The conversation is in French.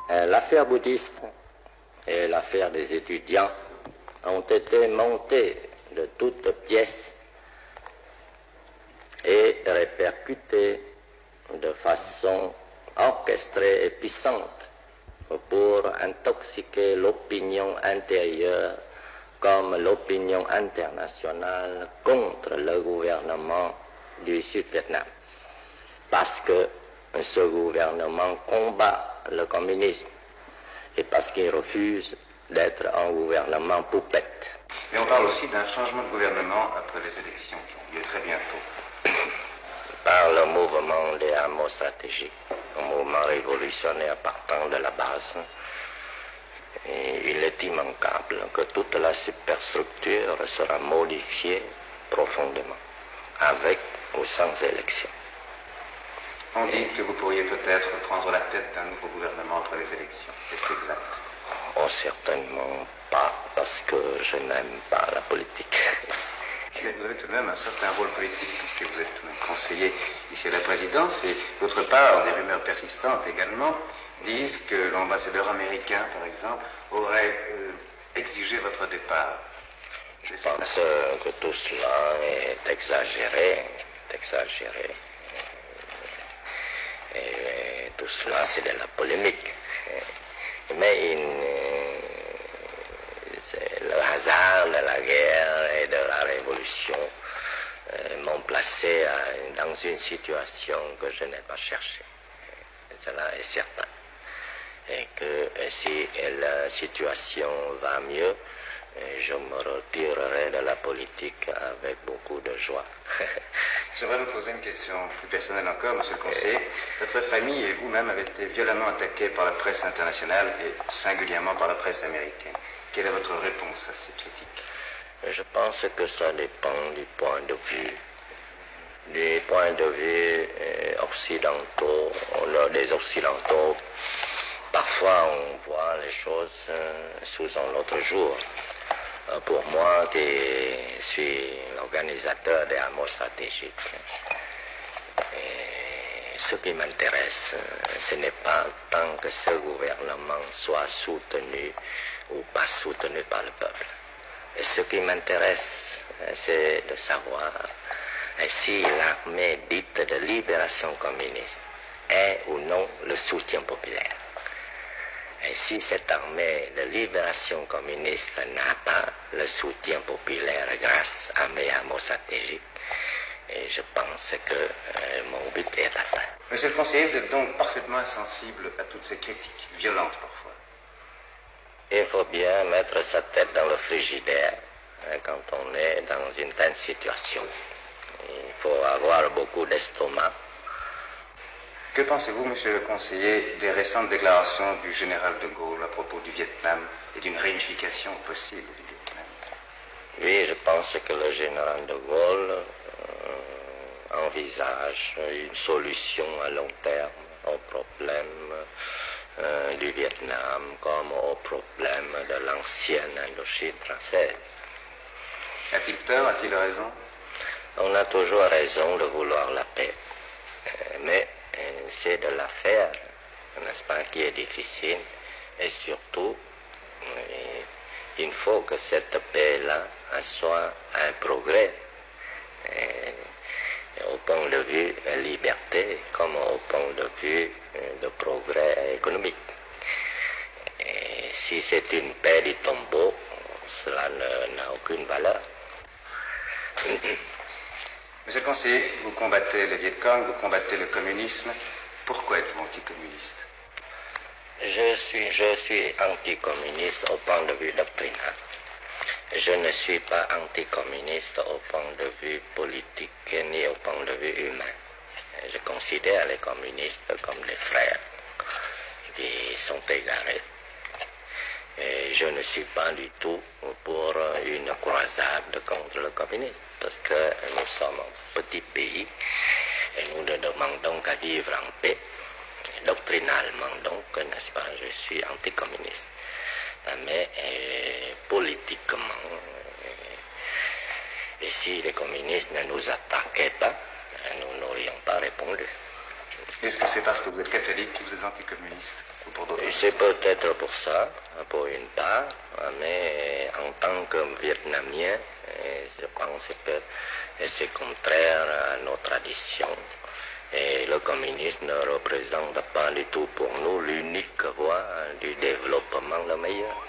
L'affaire bouddhiste et l'affaire des étudiants ont été montées de toutes pièces et répercutées de façon orchestrée et puissante pour intoxiquer l'opinion intérieure comme l'opinion internationale contre le gouvernement du Sud-Vietnam. Parce que ce gouvernement combat le communisme et parce qu'il refuse d'être un gouvernement poupette. Mais on parle aussi d'un changement de gouvernement après les élections qui ont lieu très bientôt. Par le mouvement des hameaux stratégiques, un mouvement révolutionnaire partant de la base, et il est immanquable que toute la superstructure sera modifiée profondément, avec ou sans élection. On dit que vous pourriez peut-être prendre la tête d'un nouveau gouvernement après les élections. Est-ce exact? Oh, certainement pas, parce que je n'aime pas la politique. Vous avez tout de même un certain rôle politique, puisque vous êtes tout de même conseiller ici à la présidence, et d'autre part, des rumeurs persistantes également disent que l'ambassadeur américain, par exemple, aurait exigé votre départ. Je pense que tout cela est exagéré. Et tout cela, c'est de la polémique. Mais le hasard de la guerre et de la révolution m'ont placé dans une situation que je n'ai pas cherchée. Cela est certain. Et que si la situation va mieux, je me retirerai de la politique avec beaucoup de joie. J'aimerais vous poser une question plus personnelle encore, monsieur le conseiller. Votre famille et vous-même avez été violemment attaqués par la presse internationale et singulièrement par la presse américaine. Quelle est votre réponse à ces critiques? Je pense que ça dépend du point de vue. Des points de vue occidentaux, des occidentaux, parfois on voit les choses sous un autre jour. Pour moi, qui suis l'organisateur des hameaux stratégiques, ce qui m'intéresse, ce n'est pas tant que ce gouvernement soit soutenu ou pas soutenu par le peuple. Et ce qui m'intéresse, c'est de savoir si l'armée dite de libération communiste est ou non le soutien populaire. Et si cette armée de libération communiste n'a pas le soutien populaire grâce à mes hameaux stratégiques, et je pense que mon but est atteint. Monsieur le conseiller, vous êtes donc parfaitement insensible à toutes ces critiques, violentes parfois. Il faut bien mettre sa tête dans le frigidaire quand on est dans une telle situation. Il faut avoir beaucoup d'estomac. Que pensez-vous, monsieur le conseiller, des récentes déclarations du général de Gaulle à propos du Vietnam et d'une réunification possible du Vietnam? Oui, je pense que le général de Gaulle envisage une solution à long terme au problème du Vietnam comme au problème de l'ancienne Indochine française. A-t-il tort? A-t-il raison? On a toujours raison de vouloir la paix, mais c'est de la faire, n'est-ce pas, qui est difficile, et surtout, il faut que cette paix-là soit un progrès, au point de vue liberté, comme au point de vue de progrès économique. Et si c'est une paix du tombeau, cela n'a aucune valeur. Monsieur le conseiller, vous combattez le Viet Cong, vous combattez le communisme. Pourquoi êtes-vous anticommuniste? Je suis anticommuniste au point de vue doctrinal. Je ne suis pas anticommuniste au point de vue politique ni au point de vue humain. Je considère les communistes comme des frères qui sont égarés. Et je ne suis pas du tout pour une croisade contre le communisme, parce que nous sommes un petit pays et nous ne demandons qu'à vivre en paix. Doctrinalement, donc, n'est-ce pas, je suis anticommuniste. Mais politiquement, et si les communistes ne nous attaquaient pas, nous n'aurions pas répondu. Est-ce que c'est parce que vous êtes catholique que vous êtes anticommuniste ou pour d'autres raisons? C'est peut-être pour ça, pour une part, mais en tant que Vietnamien, je pense que c'est contraire à nos traditions. Et le communisme ne représente pas du tout pour nous l'unique voie du développement le meilleur.